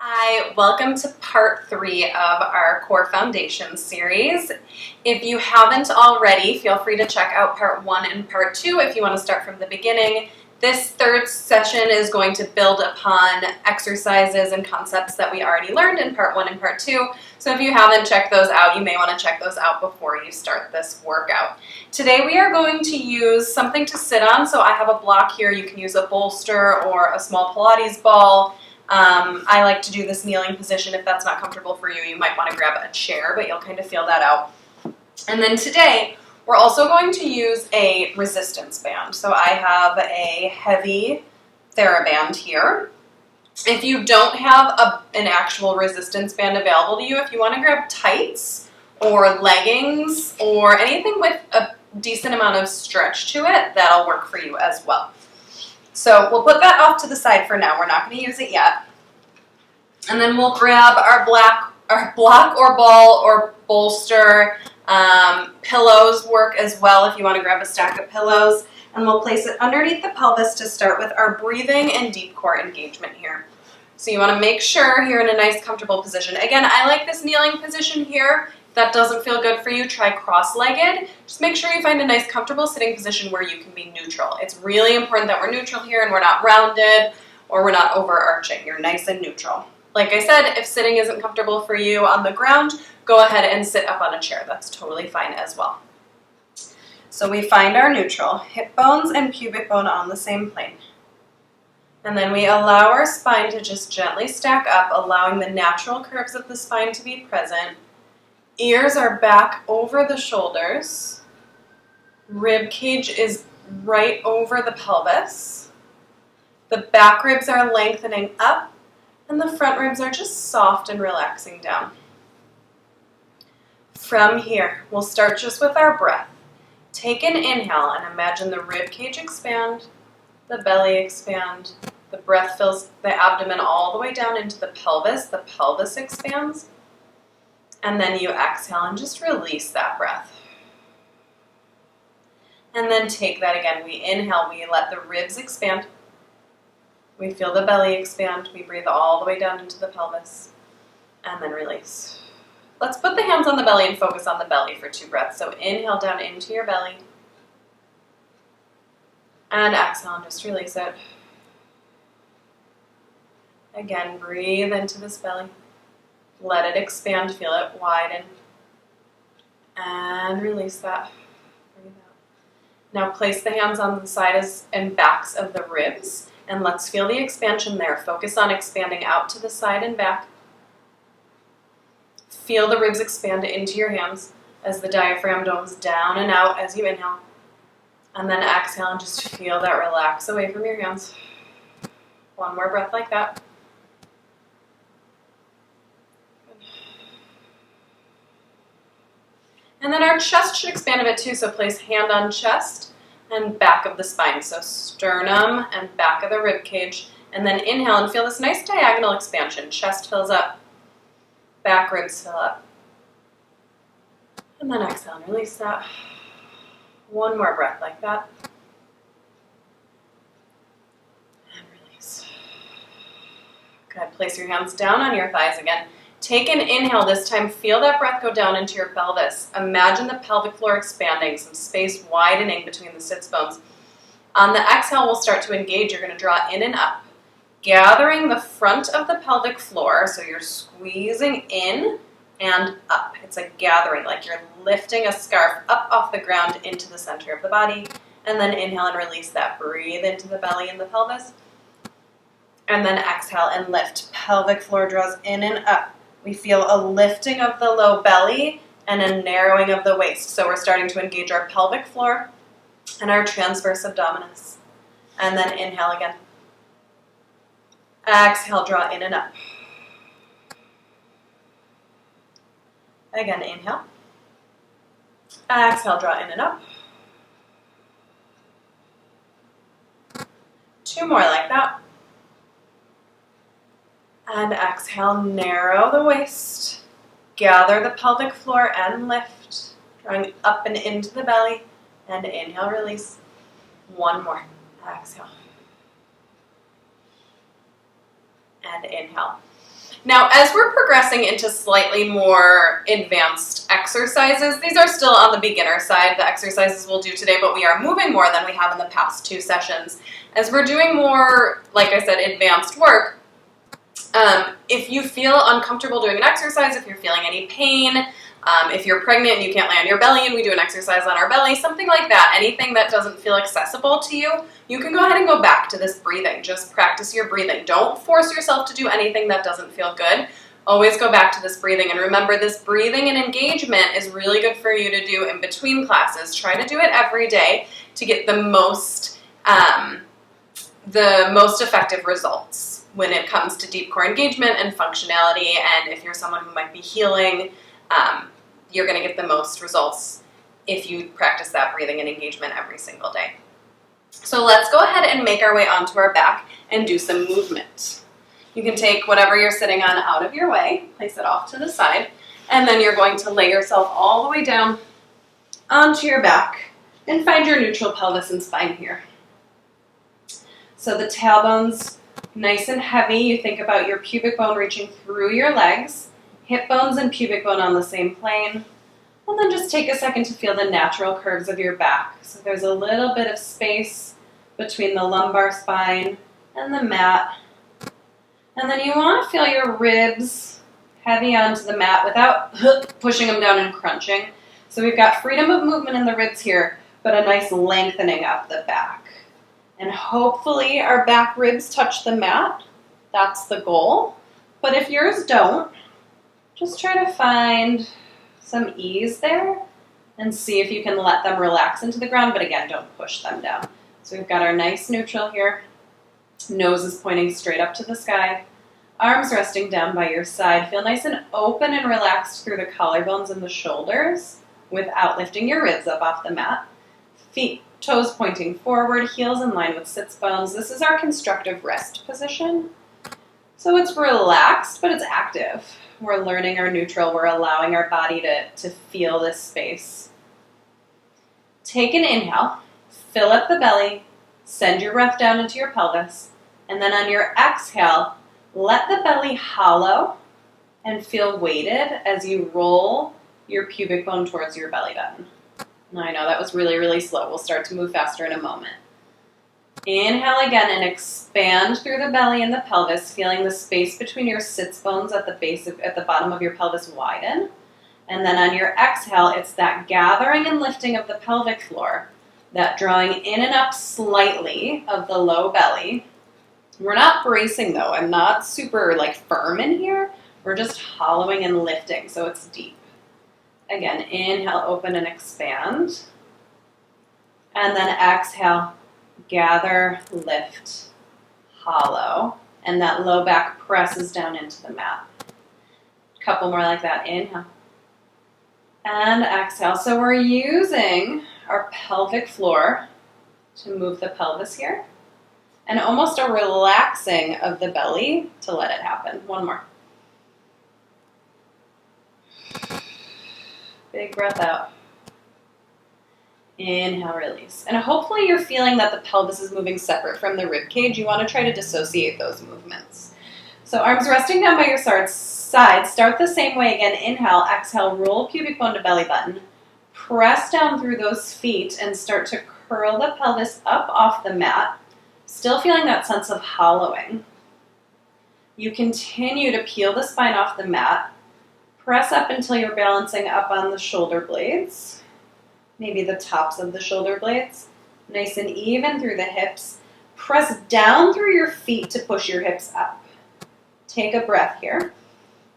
Hi, welcome to part 3 of our Core Foundation series. If you haven't already, feel free to check out part 1 and part 2 if you want to start from the beginning. This third session is going to build upon exercises and concepts that we already learned in part 1 and part 2. So if you haven't checked those out, you may want to check those out before you start this workout. Today we are going to use something to sit on. So I have a block here. You can use a bolster or a small Pilates ball. I like to do this kneeling position. If that's not comfortable for you, you might want to grab a chair, but you'll kind of feel that out. And then today, we're also going to use a resistance band. So I have a heavy TheraBand here. If you don't have an actual resistance band available to you, if you want to grab tights or leggings or anything with a decent amount of stretch to it, that'll work for you as well. So we'll put that off to the side for now. We're not going to use it yet. And then we'll grab our block or ball or bolster. Pillows work as well if you want to grab a stack of pillows. And we'll place it underneath the pelvis to start with our breathing and deep core engagement here. So you want to make sure you're in a nice comfortable position. Again, I like this kneeling position here. If that doesn't feel good for you, try cross-legged. Just make sure you find a nice comfortable sitting position where you can be neutral. It's really important that we're neutral here and we're not rounded or we're not overarching. You're nice and neutral. Like I said, if sitting isn't comfortable for you on the ground, go ahead and sit up on a chair. That's totally fine as well. So we find our neutral, hip bones and pubic bone on the same plane. And then we allow our spine to just gently stack up, allowing the natural curves of the spine to be present. Ears are back over the shoulders. Rib cage is right over the pelvis. The back ribs are lengthening up, and the front ribs are just soft and relaxing down. From here, we'll start just with our breath. Take an inhale and imagine the rib cage expand, the belly expand. The breath fills the abdomen all the way down into the pelvis expands. And then you exhale and just release that breath. And then take that again. We inhale, we let the ribs expand. We feel the belly expand. We breathe all the way down into the pelvis. And then release. Let's put the hands on the belly and focus on the belly for 2 breaths. So inhale down into your belly. And exhale and just release it. Again, breathe into this belly. Let it expand, feel it widen. And release that. Breathe out. Now place the hands on the sides and backs of the ribs. And let's feel the expansion there. Focus on expanding out to the side and back. Feel the ribs expand into your hands as the diaphragm domes down and out as you inhale. And then exhale and just feel that relax away from your hands. One more breath like that. And then our chest should expand a bit too, so place hand on chest and back of the spine. So sternum and back of the rib cage. And then inhale and feel this nice diagonal expansion. Chest fills up, back ribs fill up. And then exhale and release that. One more breath like that. And release. Good. Place your hands down on your thighs again. Take an inhale this time. Feel that breath go down into your pelvis. Imagine the pelvic floor expanding, some space widening between the sits bones. On the exhale, we'll start to engage. You're going to draw in and up, gathering the front of the pelvic floor. So you're squeezing in and up. It's a gathering, like you're lifting a scarf up off the ground into the center of the body. And then inhale and release that. Breathe into the belly and the pelvis. And then exhale and lift. Pelvic floor draws in and up. We feel a lifting of the low belly and a narrowing of the waist. So we're starting to engage our pelvic floor and our transverse abdominis. And then inhale again. Exhale, draw in and up. Again, inhale. Exhale, draw in and up. 2 more like that. And exhale, narrow the waist. Gather the pelvic floor and lift. Drawing up and into the belly. And inhale, release. 1 more. Exhale. And inhale. Now, as we're progressing into slightly more advanced exercises, these are still on the beginner side, the exercises we'll do today, but we are moving more than we have in the past 2 sessions. As we're doing more, like I said, advanced work, if you feel uncomfortable doing an exercise, if you're feeling any pain, if you're pregnant and you can't lay on your belly and we do an exercise on our belly, something like that, anything that doesn't feel accessible to you, you can go ahead and go back to this breathing. Just practice your breathing. Don't force yourself to do anything that doesn't feel good. Always go back to this breathing. And remember, this breathing and engagement is really good for you to do in between classes. Try to do it every day to get the most effective results when it comes to deep core engagement and functionality. And if you're someone who might be healing, you're going to get the most results if you practice that breathing and engagement every single day. So let's go ahead and make our way onto our back and do some movement. You can take whatever you're sitting on out of your way, place it off to the side, and then you're going to lay yourself all the way down onto your back and find your neutral pelvis and spine here. So the tailbone's nice and heavy. You think about your pubic bone reaching through your legs, hip bones and pubic bone on the same plane. And then just take a second to feel the natural curves of your back. So there's a little bit of space between the lumbar spine and the mat. And then you want to feel your ribs heavy onto the mat without pushing them down and crunching. So we've got freedom of movement in the ribs here, but a nice lengthening up the back. And hopefully our back ribs touch the mat. That's the goal. But if yours don't, just try to find some ease there and see if you can let them relax into the ground, but again, don't push them down. So we've got our nice neutral here. Nose is pointing straight up to the sky. Arms resting down by your side. Feel nice and open and relaxed through the collarbones and the shoulders without lifting your ribs up off the mat. Feet, toes pointing forward, heels in line with sits bones. This is our constructive rest position. So it's relaxed, but it's active. We're learning our neutral. We're allowing our body to feel this space. Take an inhale, fill up the belly, send your breath down into your pelvis, and then on your exhale, let the belly hollow and feel weighted as you roll your pubic bone towards your belly button. Now I know that was really, really slow. We'll start to move faster in a moment. Inhale again and expand through the belly and the pelvis, feeling the space between your sits bones at the bottom of your pelvis widen. And then on your exhale, it's that gathering and lifting of the pelvic floor, that drawing in and up slightly of the low belly. We're not bracing though. I'm not super firm in here. We're just hollowing and lifting, so it's deep. Again, inhale, open and expand. And then exhale, gather, lift, hollow, and that low back presses down into the mat. A couple more like that. Inhale and exhale. So we're using our pelvic floor to move the pelvis here, and almost a relaxing of the belly to let it happen. One more. Big breath out. Inhale, release. And hopefully you're feeling that the pelvis is moving separate from the rib cage. You want to try to dissociate those movements. So arms resting down by your side. Start the same way again. Inhale, exhale, roll pubic bone to belly button. Press down through those feet and start to curl the pelvis up off the mat. Still feeling that sense of hollowing. You continue to peel the spine off the mat. Press up until you're balancing up on the shoulder blades. Maybe the tops of the shoulder blades. Nice and even through the hips. Press down through your feet to push your hips up. Take a breath here.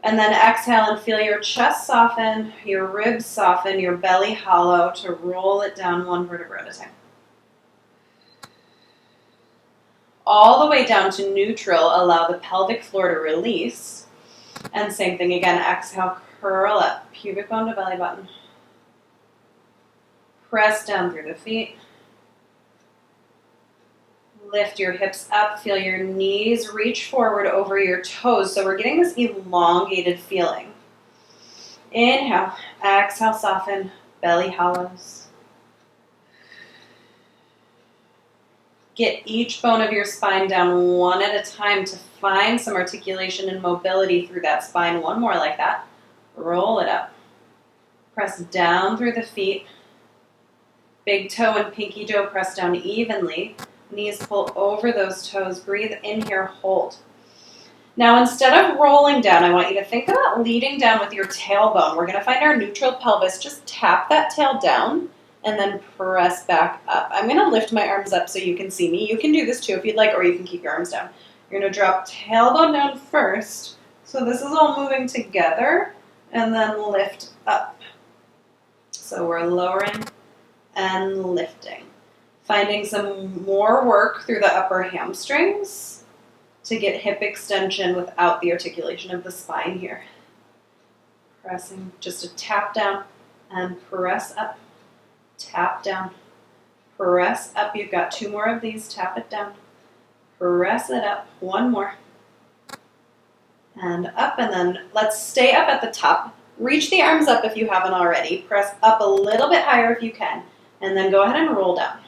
And then exhale and feel your chest soften, your ribs soften, your belly hollow to roll it down one vertebra at a time. All the way down to neutral, allow the pelvic floor to release. And same thing again, exhale, curl up, pubic bone to belly button. Press down through the feet. Lift your hips up, feel your knees reach forward over your toes. So we're getting this elongated feeling. Inhale, exhale, soften, belly hollows. Get each bone of your spine down one at a time to find some articulation and mobility through that spine. One more like that. Roll it up. Press down through the feet. Big toe and pinky toe press down evenly. Knees pull over those toes. Breathe in here, hold. Now instead of rolling down, I want you to think about leading down with your tailbone. We're going to find our neutral pelvis. Just tap that tail down and then press back up. I'm going to lift my arms up so you can see me. You can do this too if you'd like, or you can keep your arms down. You're going to drop tailbone down first. So this is all moving together, and then lift up. So we're lowering and lifting. Finding some more work through the upper hamstrings to get hip extension without the articulation of the spine here. Pressing, just a tap down and press up. Tap down, press up. You've got 2 more of these. Tap it down, press it up. 1 more. And up, and then let's stay up at the top. Reach the arms up if you haven't already. Press up a little bit higher if you can. And then go ahead and roll down.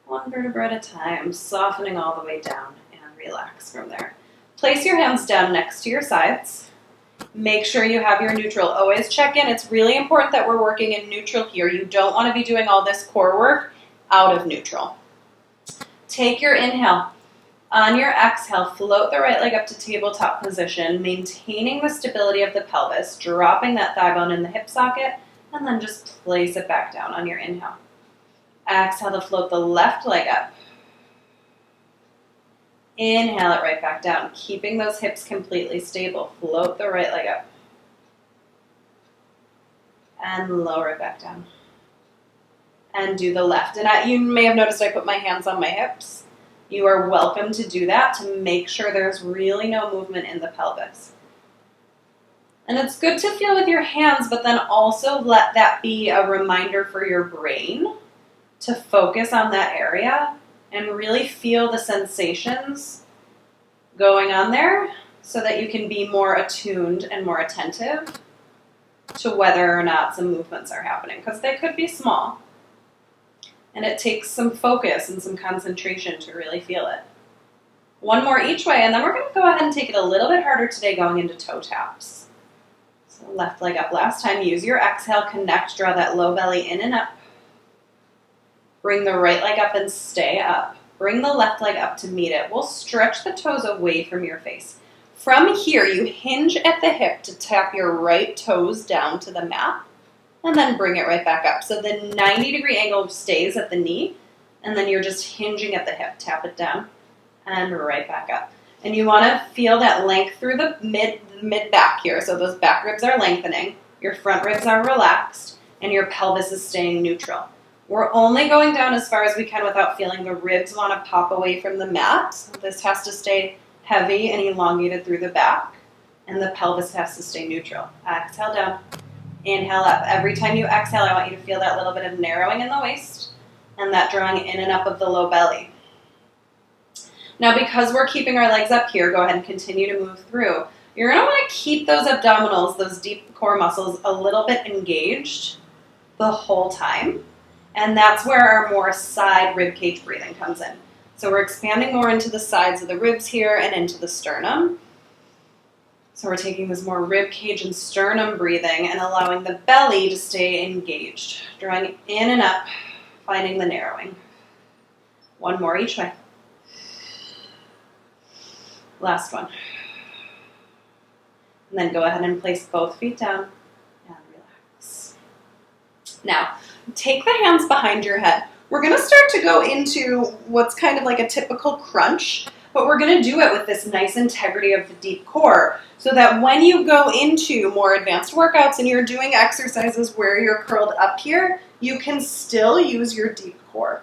1 vertebra at a time, softening all the way down, and relax from there. Place your hands down next to your sides. Make sure you have your neutral. Always check in. It's really important that we're working in neutral here. You don't want to be doing all this core work out of neutral. Take your inhale. On your exhale, float the right leg up to tabletop position, maintaining the stability of the pelvis, dropping that thigh bone in the hip socket, and then just place it back down on your inhale. Exhale to float the left leg up. Inhale it right back down, keeping those hips completely stable. Float the right leg up. And lower it back down. And do the left. And you may have noticed I put my hands on my hips. You are welcome to do that to make sure there's really no movement in the pelvis. And it's good to feel with your hands, but then also let that be a reminder for your brain to focus on that area and really feel the sensations going on there so that you can be more attuned and more attentive to whether or not some movements are happening, because they could be small. And it takes some focus and some concentration to really feel it. 1 more each way, and then we're going to go ahead and take it a little bit harder today going into toe taps. So left leg up last time. Use your exhale, connect, draw that low belly in and up. Bring the right leg up and stay up. Bring the left leg up to meet it. We'll stretch the toes away from your face. From here, you hinge at the hip to tap your right toes down to the mat, and then bring it right back up. So the 90-degree angle stays at the knee, and then you're just hinging at the hip. Tap it down, and right back up. And you want to feel that length through the mid back here. So those back ribs are lengthening, your front ribs are relaxed, and your pelvis is staying neutral. We're only going down as far as we can without feeling the ribs want to pop away from the mat. This has to stay heavy and elongated through the back, and the pelvis has to stay neutral. Exhale down, inhale up. Every time you exhale, I want you to feel that little bit of narrowing in the waist and that drawing in and up of the low belly. Now, because we're keeping our legs up here, go ahead and continue to move through. You're going to want to keep those abdominals, those deep core muscles, a little bit engaged the whole time. And that's where our more side rib cage breathing comes in. So we're expanding more into the sides of the ribs here and into the sternum. So we're taking this more rib cage and sternum breathing and allowing the belly to stay engaged. Drawing in and up, finding the narrowing. 1 more each way. Last one. And then go ahead and place both feet down and relax. Now, take the hands behind your head. We're going to start to go into what's kind of like a typical crunch, but we're going to do it with this nice integrity of the deep core so that when you go into more advanced workouts and you're doing exercises where you're curled up here, you can still use your deep core.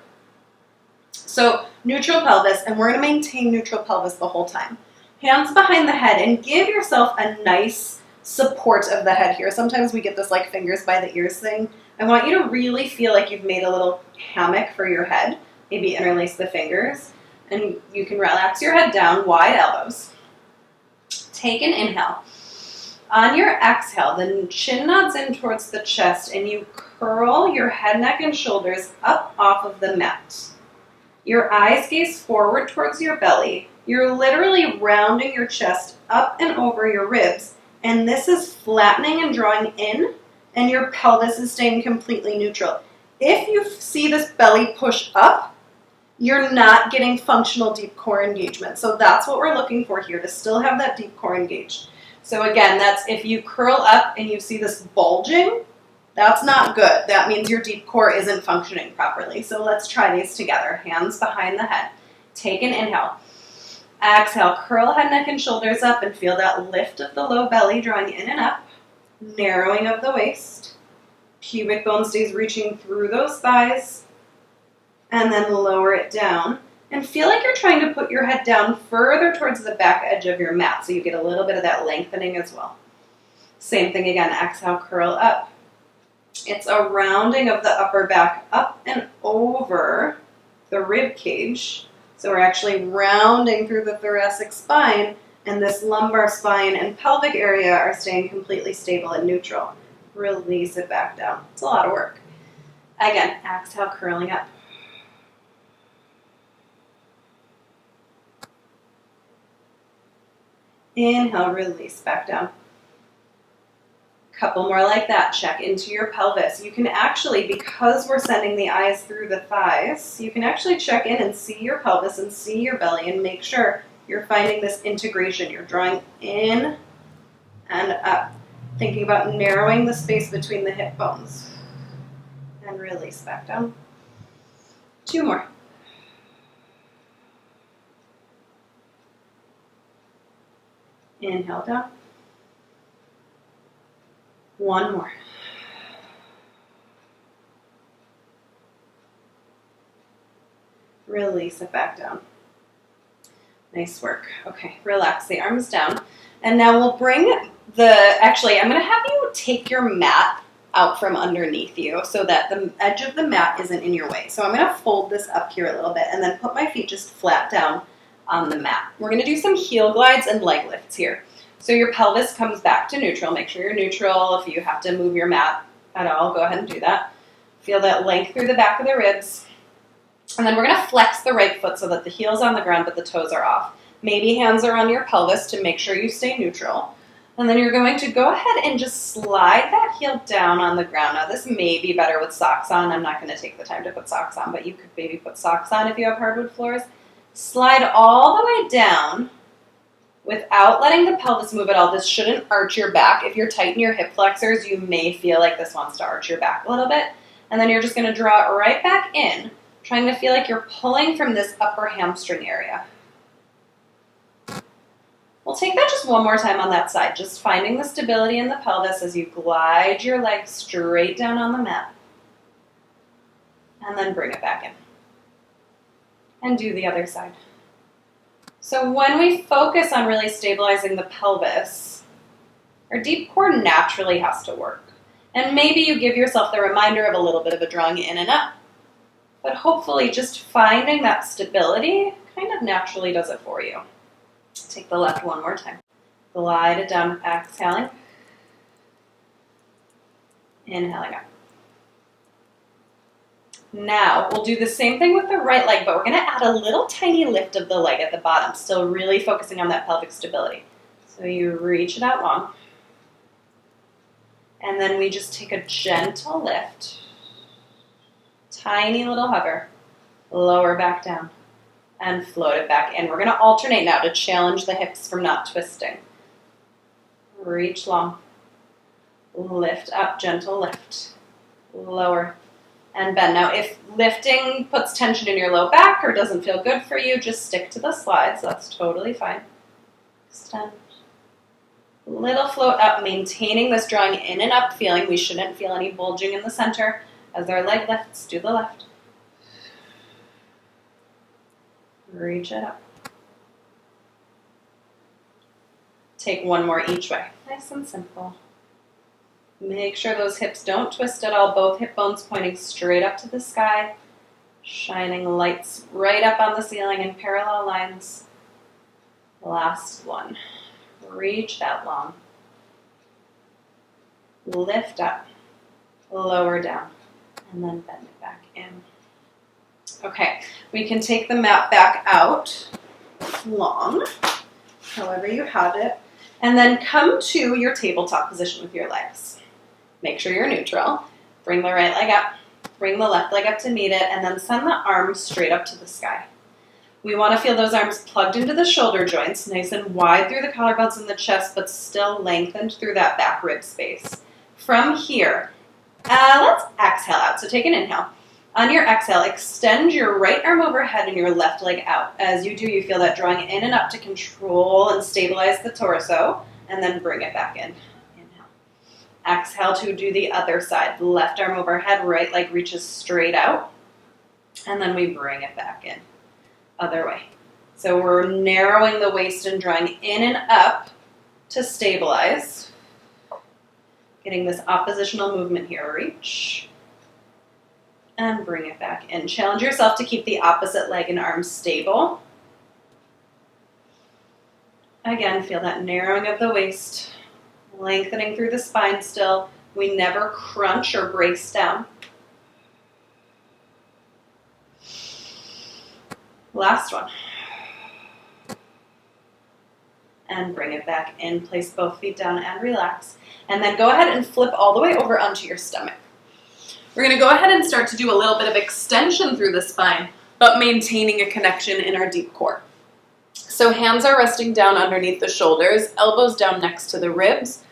So neutral pelvis, and we're going to maintain neutral pelvis the whole time. Hands behind the head, and give yourself a nice support of the head here. Sometimes we get this like fingers by the ears thing. I want you to really feel like you've made a little hammock for your head. Maybe interlace the fingers, and you can relax your head down, wide elbows. Take an inhale. On your exhale, the chin nods in towards the chest, and you curl your head, neck, and shoulders up off of the mat. Your eyes gaze forward towards your belly. You're literally rounding your chest up and over your ribs, and this is flattening and drawing in, and your pelvis is staying completely neutral. If you see this belly push up, you're not getting functional deep core engagement. So that's what we're looking for here, to still have that deep core engaged. So again, that's if you curl up and you see this bulging, that's not good. That means your deep core isn't functioning properly. So let's try these together. Hands behind the head. Take an inhale. Exhale, curl head, neck, and shoulders up and feel that lift of the low belly drawing in and up, narrowing of the waist. Pubic bone stays reaching through those thighs, and then lower it down. And feel like you're trying to put your head down further towards the back edge of your mat so you get a little bit of that lengthening as well. Same thing again, exhale, curl up. It's a rounding of the upper back up and over the rib cage. So we're actually rounding through the thoracic spine, and this lumbar spine and pelvic area are staying completely stable and neutral. Release it back down. It's a lot of work. Again, exhale, curling up. Inhale, release back down. Couple more like that. Check into your pelvis. You can actually, because we're sending the eyes through the thighs, you can actually check in and see your pelvis and see your belly and make sure you're finding this integration. You're drawing in and up. Thinking about narrowing the space between the hip bones. And release back down. 2 more. Inhale down. 1 more. Release it back down. Nice work. Okay, relax the arms down. And now we'll bring actually, I'm going to have you take your mat out from underneath you so that the edge of the mat isn't in your way. So I'm going to fold this up here a little bit and then put my feet just flat down on the mat. We're going to do some heel glides and leg lifts here. So your pelvis comes back to neutral. Make sure you're neutral. If you have to move your mat at all, go ahead and do that. Feel that length through the back of the ribs. And then we're going to flex the right foot so that the heel's on the ground but the toes are off. Maybe hands are on your pelvis to make sure you stay neutral. And then you're going to go ahead and just slide that heel down on the ground. Now this may be better with socks on. I'm not going to take the time to put socks on, but you could maybe put socks on if you have hardwood floors. Slide all the way down without letting the pelvis move at all. This shouldn't arch your back. If you're tight in your hip flexors, you may feel like this wants to arch your back a little bit. And then you're just going to draw it right back in, trying to feel like you're pulling from this upper hamstring area. We'll take that just one more time on that side, just finding the stability in the pelvis as you glide your legs straight down on the mat. And then bring it back in. And do the other side. So when we focus on really stabilizing the pelvis, our deep core naturally has to work. And maybe you give yourself the reminder of a little bit of a drawing in and up. But hopefully just finding that stability kind of naturally does it for you. Take the left one more time. Glide it down, exhaling. Inhaling up. Now, we'll do the same thing with the right leg, but we're going to add a little tiny lift of the leg at the bottom, still really focusing on that pelvic stability. So you reach it out long. And then we just take a gentle lift. Tiny little hover. Lower back down. And float it back in. We're going to alternate now to challenge the hips from not twisting. Reach long. Lift up, gentle lift. Lower. And bend. Now, if lifting puts tension in your low back or doesn't feel good for you, just stick to the slides. That's totally fine. Extend. Little float up, maintaining this drawing in and up feeling. We shouldn't feel any bulging in the center. As our leg lifts, do the left. Reach it up. Take one more each way. Nice and simple. Make sure those hips don't twist at all. Both hip bones pointing straight up to the sky. Shining lights right up on the ceiling in parallel lines. Last one. Reach that long. Lift up. Lower down. And then bend it back in. Okay, we can take the mat back out long, however you have it, and then come to your tabletop position with your legs. Make sure you're neutral. Bring the right leg up, bring the left leg up to meet it, and then send the arms straight up to the sky. We want to feel those arms plugged into the shoulder joints, nice and wide through the collarbones and the chest, but still lengthened through that back rib space. From here, let's exhale out. So take an inhale. On your exhale, extend your right arm overhead and your left leg out. As you do, you feel that drawing in and up to control and stabilize the torso, and then bring it back in. Inhale. Exhale to do the other side. Left arm overhead, right leg reaches straight out, and then we bring it back in. Other way. So we're narrowing the waist and drawing in and up to stabilize. Getting this oppositional movement here. Reach. And bring it back in. Challenge yourself to keep the opposite leg and arm stable. Again, feel that narrowing of the waist. Lengthening through the spine still. We never crunch or brace down. Last one. And bring it back in. Place both feet down and relax. And then go ahead and flip all the way over onto your stomach. We're going to go ahead and start to do a little bit of extension through the spine, but maintaining a connection in our deep core. So hands are resting down underneath the shoulders, elbows down next to the ribs,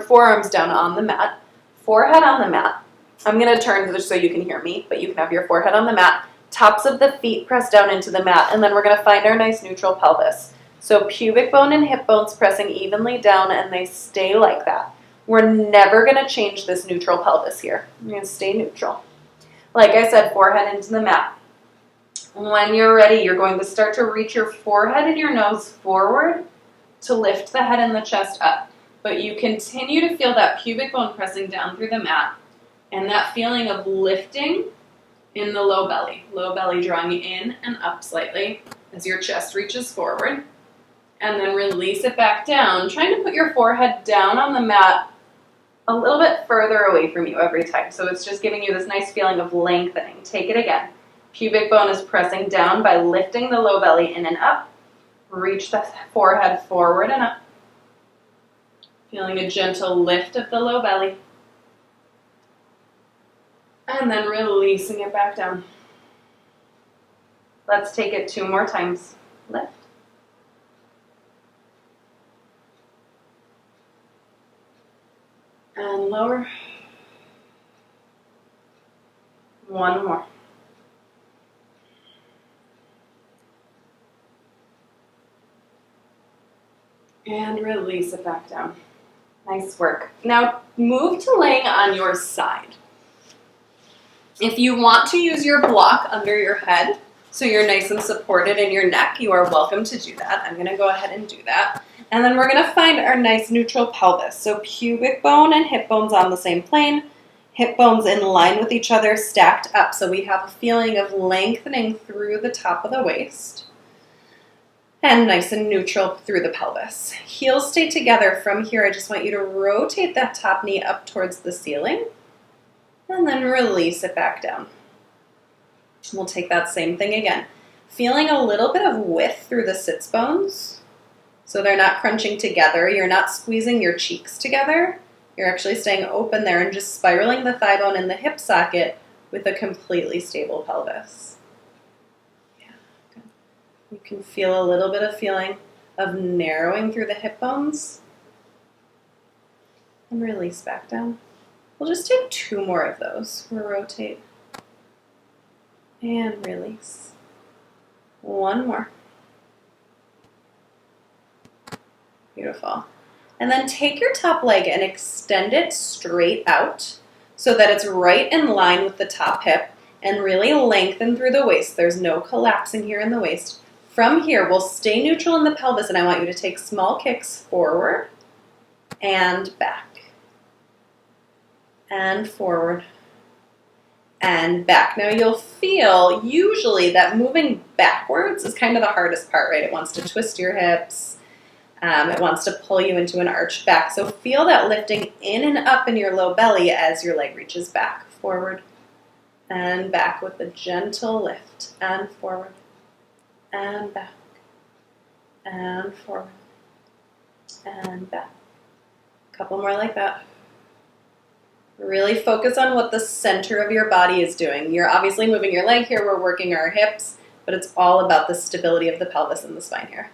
forearms down on the mat, forehead on the mat. I'm going to turn just so you can hear me, but you can have your forehead on the mat. Tops of the feet press down into the mat, and then we're going to find our nice neutral pelvis. So pubic bone and hip bones pressing evenly down, and they stay like that. We're never going to change this neutral pelvis here. We're going to stay neutral. Like I said, forehead into the mat. When you're ready, you're going to start to reach your forehead and your nose forward to lift the head and the chest up. But you continue to feel that pubic bone pressing down through the mat, and that feeling of lifting in the low belly drawing in and up slightly as your chest reaches forward, and then release it back down, trying to put your forehead down on the mat a little bit further away from you every time. So it's just giving you this nice feeling of lengthening. Take it again. Pubic bone is pressing down by lifting the low belly in and up. Reach the forehead forward and up. Feeling a gentle lift of the low belly. And then releasing it back down. Let's take it 2 more times. Lift. And lower. 1 more. And release it back down. Nice work. Now move to laying on your side. If you want to use your block under your head, so you're nice and supported in your neck, you are welcome to do that. I'm going to go ahead and do that. And then we're going to find our nice neutral pelvis. So pubic bone and hip bones on the same plane. Hip bones in line with each other, stacked up. So we have a feeling of lengthening through the top of the waist. And nice and neutral through the pelvis. Heels stay together. From here, I just want you to rotate that top knee up towards the ceiling. And then release it back down. We'll take that same thing again. Feeling a little bit of width through the sits bones. So they're not crunching together. You're not squeezing your cheeks together. You're actually staying open there and just spiraling the thigh bone in the hip socket with a completely stable pelvis. Yeah, good. You can feel a little bit of feeling of narrowing through the hip bones. And release back down. We'll just take 2 more of those. We'll rotate and release. 1 more. Beautiful. And then take your top leg and extend it straight out so that it's right in line with the top hip and really lengthen through the waist. There's no collapsing here in the waist. From here, we'll stay neutral in the pelvis, and I want you to take small kicks forward and back. And forward and back. Now you'll feel usually that moving backwards is kind of the hardest part, right? It wants to twist your hips. It wants to pull you into an arched back. So feel that lifting in and up in your low belly as your leg reaches back, forward and back with a gentle lift, and forward, and back, and forward, and back. A couple more like that. Really focus on what the center of your body is doing. You're obviously moving your leg here, we're working our hips, but it's all about the stability of the pelvis and the spine here.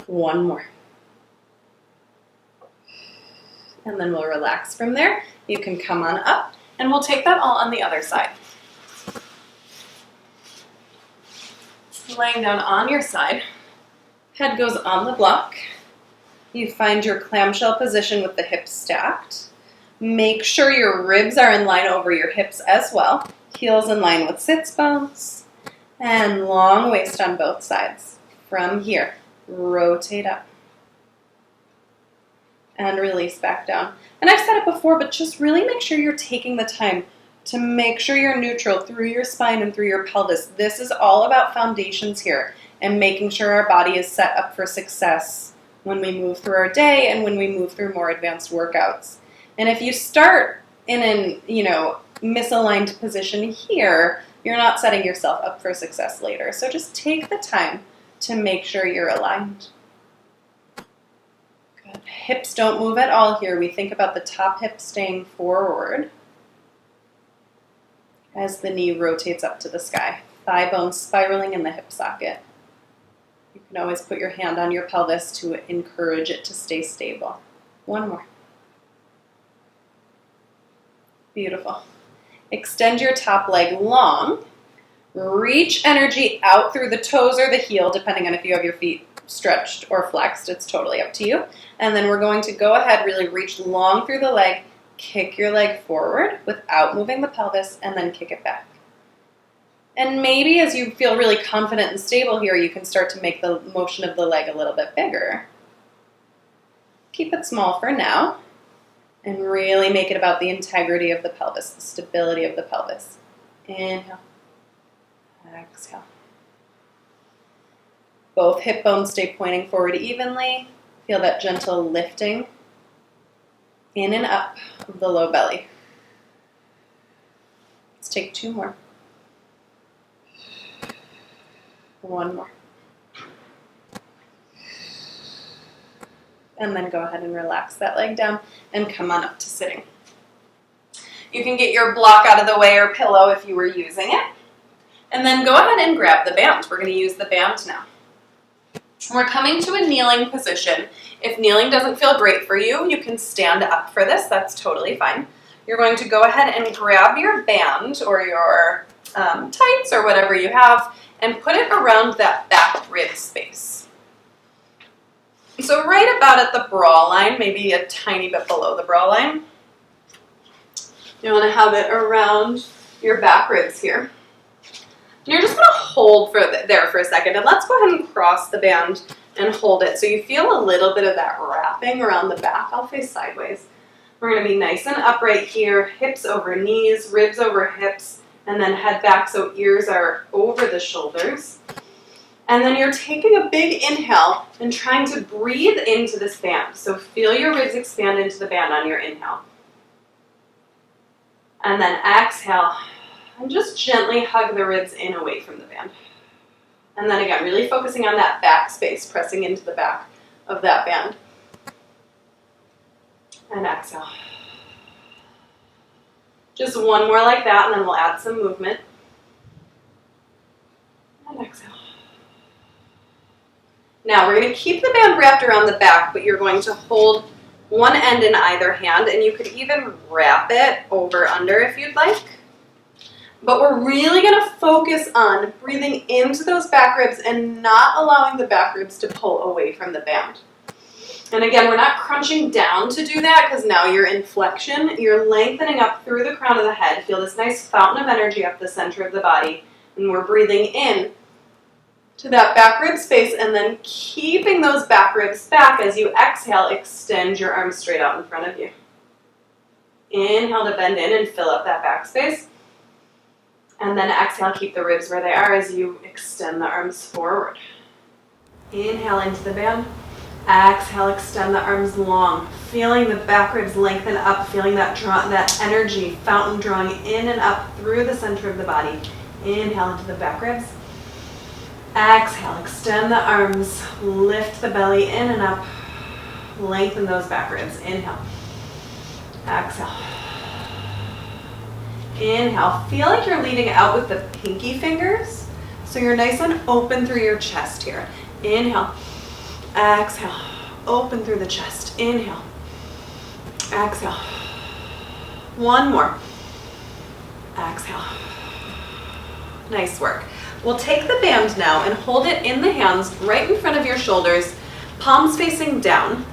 One more. And then we'll relax from there. You can come on up, and we'll take that all on the other side. Laying down on your side, head goes on the block. You find your clamshell position with the hips stacked. Make sure your ribs are in line over your hips as well. Heels in line with sits bones. And long waist on both sides. From here, rotate up. And release back down. And I've said it before, but just really make sure you're taking the time to make sure you're neutral through your spine and through your pelvis. This is all about foundations here and making sure our body is set up for success when we move through our day and when we move through more advanced workouts. And if you start in an, misaligned position here, you're not setting yourself up for success later. So just take the time to make sure you're aligned. Good. Hips don't move at all here. We think about the top hip staying forward as the knee rotates up to the sky. Thigh bone spiraling in the hip socket. You can always put your hand on your pelvis to encourage it to stay stable. One more. Beautiful. Extend your top leg long. Reach energy out through the toes or the heel, depending on if you have your feet stretched or flexed. It's totally up to you. And then we're going to go ahead, really reach long through the leg, kick your leg forward without moving the pelvis, and then kick it back. And maybe as you feel really confident and stable here, you can start to make the motion of the leg a little bit bigger. Keep it small for now. And really make it about the integrity of the pelvis, the stability of the pelvis. Inhale. Exhale. Both hip bones stay pointing forward evenly. Feel that gentle lifting in and up of the low belly. Let's take two more. One more. And then go ahead and relax that leg down and come on up to sitting. You can get your block out of the way or pillow if you were using it. And then go ahead and grab the band. We're going to use the band now. We're coming to a kneeling position. If kneeling doesn't feel great for you, you can stand up for this. That's totally fine. You're going to go ahead and grab your band or your tights or whatever you have and put it around that back rib space. So right about at the bra line, maybe a tiny bit below the bra line. You want to have it around your back ribs here. And you're just going to hold there for a second. And let's go ahead and cross the band and hold it. So you feel a little bit of that wrapping around the back. I'll face sideways. We're going to be nice and upright here. Hips over knees, ribs over hips, and then head back so ears are over the shoulders. And then you're taking a big inhale and trying to breathe into this band. So feel your ribs expand into the band on your inhale. And then exhale. And just gently hug the ribs in away from the band. And then again, really focusing on that back space, pressing into the back of that band. And exhale. Just one more like that, and then we'll add some movement. And exhale. Now we're going to keep the band wrapped around the back, but you're going to hold one end in either hand, and you could even wrap it over under if you'd like. But we're really going to focus on breathing into those back ribs and not allowing the back ribs to pull away from the band. And again, we're not crunching down to do that because now you're in flexion. You're lengthening up through the crown of the head. Feel this nice fountain of energy up the center of the body. And we're breathing in to that back rib space and then keeping those back ribs back. As you exhale, extend your arms straight out in front of you. Inhale to bend in and fill up that back space. And then exhale, keep the ribs where they are as you extend the arms forward. Inhale into the band. Exhale, extend the arms long, feeling the back ribs lengthen up, feeling that energy fountain drawing in and up through the center of the body. Inhale into the back ribs. Exhale, extend the arms, lift the belly in and up, lengthen those back ribs. Inhale. Exhale. Inhale. Feel like you're leading out with the pinky fingers, so you're nice and open through your chest here. Inhale. Exhale. Open through the chest. Inhale. Exhale. One more. Exhale. Nice work. We'll take the band now and hold it in the hands right in front of your shoulders, palms facing down.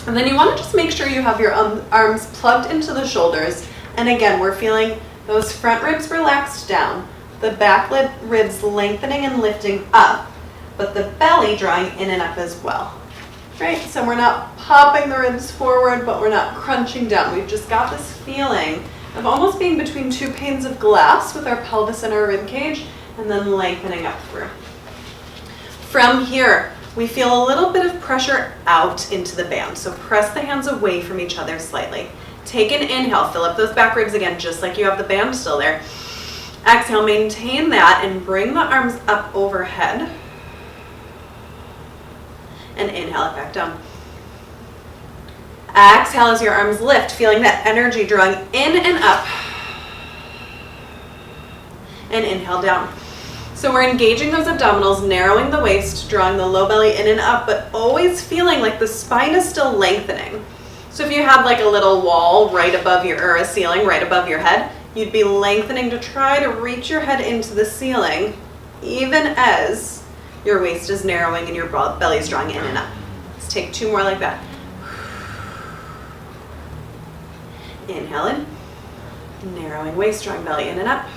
And then you want to just make sure you have your arms plugged into the shoulders. And again, we're feeling those front ribs relaxed down, the back ribs lengthening and lifting up, but the belly drawing in and up as well. Right? So we're not popping the ribs forward, but we're not crunching down. We've just got this feeling of almost being between two panes of glass with our pelvis and our rib cage, and then lengthening up through. From here, we feel a little bit of pressure out into the band. So press the hands away from each other slightly. Take an inhale, fill up those back ribs again, just like you have the band still there. Exhale, maintain that and bring the arms up overhead. And inhale it back down. Exhale as your arms lift, feeling that energy drawing in and up. And inhale down. So we're engaging those abdominals, narrowing the waist, drawing the low belly in and up, but always feeling like the spine is still lengthening. So if you had like a little wall right above or a ceiling right above your head, you'd be lengthening to try to reach your head into the ceiling, even as your waist is narrowing and your belly is drawing in and up. Let's take two more like that. Inhale in, narrowing waist, drawing belly in and up.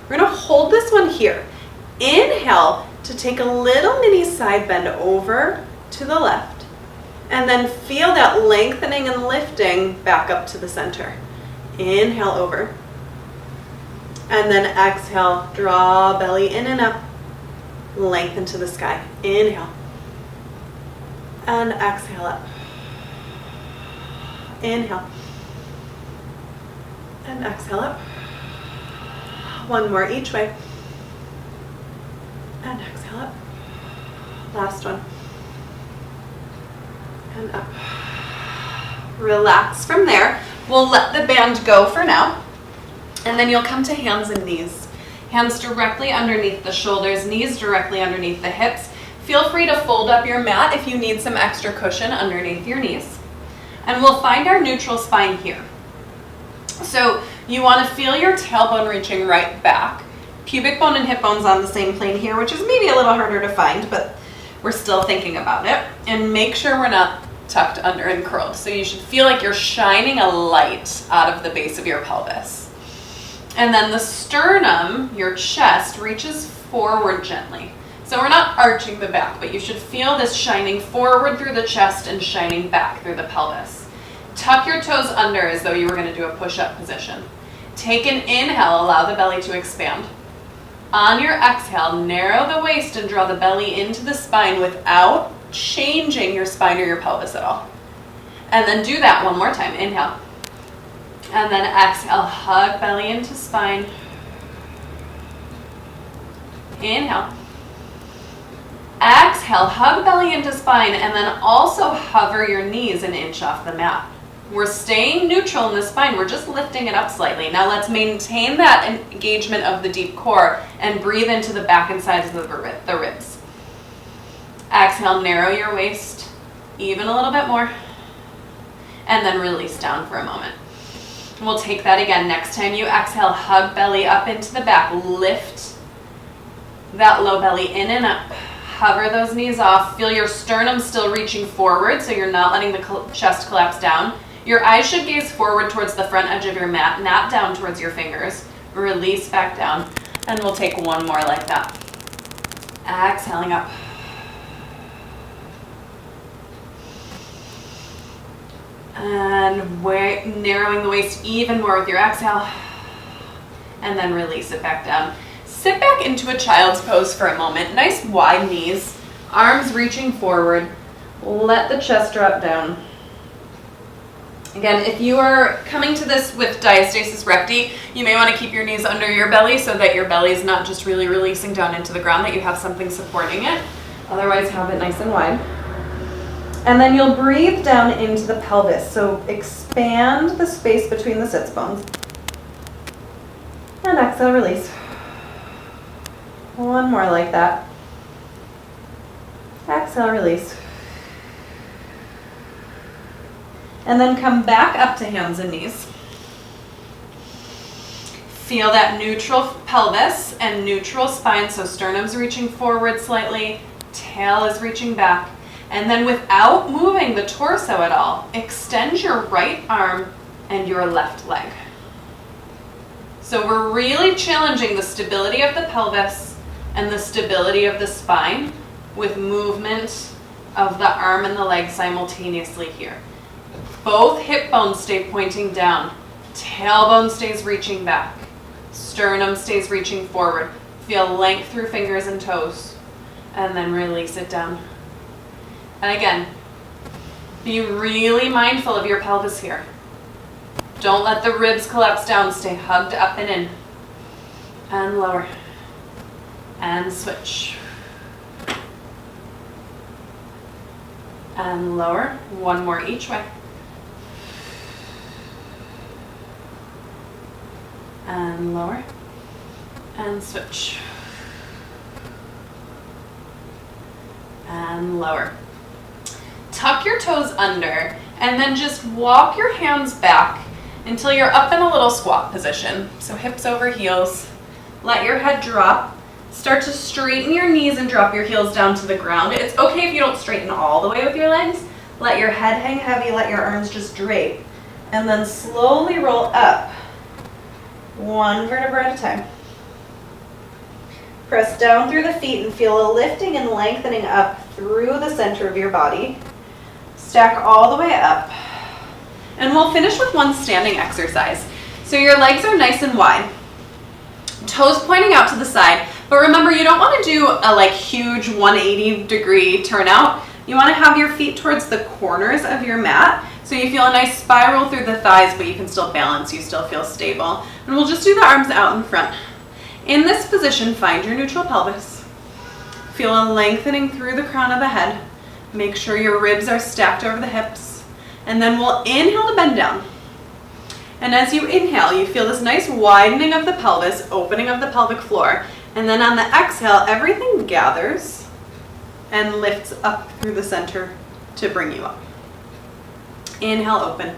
We're going to hold this one here. Inhale to take a little mini side bend over to the left, and then feel that lengthening and lifting back up to the center. Inhale over, and then exhale, draw belly in and up, lengthen to the sky. Inhale, and exhale up. Inhale, and exhale up. One more each way. And exhale up. Last one. And up. Relax from there. We'll let the band go for now. And then you'll come to hands and knees. Hands directly underneath the shoulders, knees directly underneath the hips. Feel free to fold up your mat if you need some extra cushion underneath your knees. And we'll find our neutral spine here. So you want to feel your tailbone reaching right back. Pubic bone and hip bones on the same plane here, which is maybe a little harder to find, but we're still thinking about it. And make sure we're not tucked under and curled. So you should feel like you're shining a light out of the base of your pelvis. And then the sternum, your chest, reaches forward gently. So we're not arching the back, but you should feel this shining forward through the chest and shining back through the pelvis. Tuck your toes under as though you were going to do a push-up position. Take an inhale, allow the belly to expand. On your exhale, narrow the waist and draw the belly into the spine without changing your spine or your pelvis at all. And then do that one more time. Inhale. And then exhale, hug belly into spine. Inhale. Exhale, hug belly into spine, and then also hover your knees an inch off the mat. We're staying neutral in the spine. We're just lifting it up slightly. Now let's maintain that engagement of the deep core and breathe into the back and sides of the ribs. Exhale, narrow your waist even a little bit more, and then release down for a moment. We'll take that again. Next time you exhale, hug belly up into the back. Lift that low belly in and up. Hover those knees off. Feel your sternum still reaching forward, so you're not letting the chest collapse down. Your eyes should gaze forward towards the front edge of your mat, not down towards your fingers. Release back down, and we'll take one more like that. Exhaling up. And narrowing the waist even more with your exhale, and then release it back down. Sit back into a child's pose for a moment. Nice wide knees. Arms reaching forward. Let the chest drop down. Again, if you are coming to this with diastasis recti, you may want to keep your knees under your belly so that your belly is not just really releasing down into the ground, that you have something supporting it. Otherwise, have it nice and wide. And then you'll breathe down into the pelvis. So expand the space between the sits bones. And exhale, release. One more like that. Exhale, release. And then come back up to hands and knees. Feel that neutral pelvis and neutral spine, so sternum's reaching forward slightly, tail is reaching back. And then without moving the torso at all, extend your right arm and your left leg. So we're really challenging the stability of the pelvis and the stability of the spine with movement of the arm and the leg simultaneously here. Both hip bones stay pointing down. Tailbone stays reaching back. Sternum stays reaching forward. Feel length through fingers and toes. And then release it down. And again, be really mindful of your pelvis here. Don't let the ribs collapse down. Stay hugged up and in. And lower. And switch. And lower. One more each way. And lower. And switch. And lower. Tuck your toes under and then just walk your hands back until you're up in a little squat position. So hips over heels. Let your head drop. Start to straighten your knees and drop your heels down to the ground. It's okay if you don't straighten all the way with your legs. Let your head hang heavy, let your arms just drape. And then slowly roll up, one vertebra at a time. Press down through the feet and feel a lifting and lengthening up through the center of your body. Stack all the way up. And we'll finish with one standing exercise. So your legs are nice and wide. Toes pointing out to the side. But remember, you don't want to do a huge 180-degree turnout. You want to have your feet towards the corners of your mat. So you feel a nice spiral through the thighs, but you can still balance. You still feel stable. And we'll just do the arms out in front. In this position, find your neutral pelvis. Feel a lengthening through the crown of the head. Make sure your ribs are stacked over the hips. And then we'll inhale to bend down. And as you inhale, you feel this nice widening of the pelvis, opening of the pelvic floor. And then on the exhale, everything gathers and lifts up through the center to bring you up. Inhale, open.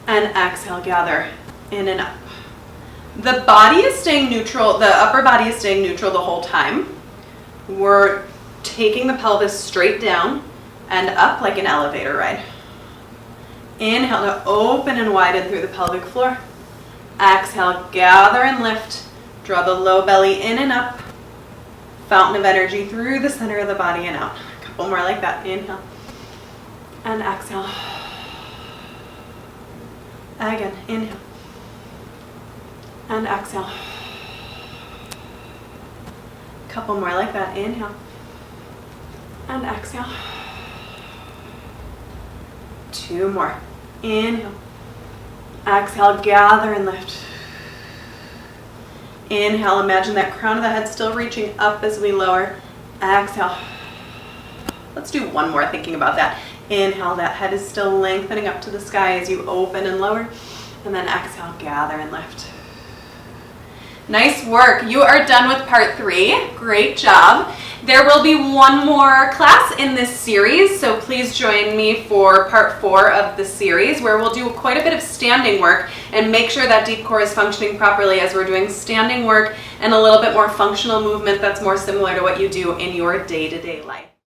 And exhale, gather in and up. The body is staying neutral, the upper body is staying neutral the whole time. We're taking the pelvis straight down and up like an elevator ride. Inhale to open and widen through the pelvic floor. Exhale, gather and lift. Draw the low belly in and up. Fountain of energy through the center of the body and out. A couple more like that. Inhale. And exhale. Again, inhale. And exhale. A couple more like that. Inhale. And exhale. Two more. Inhale. Exhale, gather and lift. Inhale, imagine that crown of the head still reaching up as we lower. Exhale. Let's do one more thinking about that. Inhale, that head is still lengthening up to the sky as you open and lower. And then exhale, gather and lift. Nice work. You are done with part 3. Great job. There will be one more class in this series, so please join me for part 4 of the series, where we'll do quite a bit of standing work and make sure that deep core is functioning properly as we're doing standing work and a little bit more functional movement that's more similar to what you do in your day-to-day life.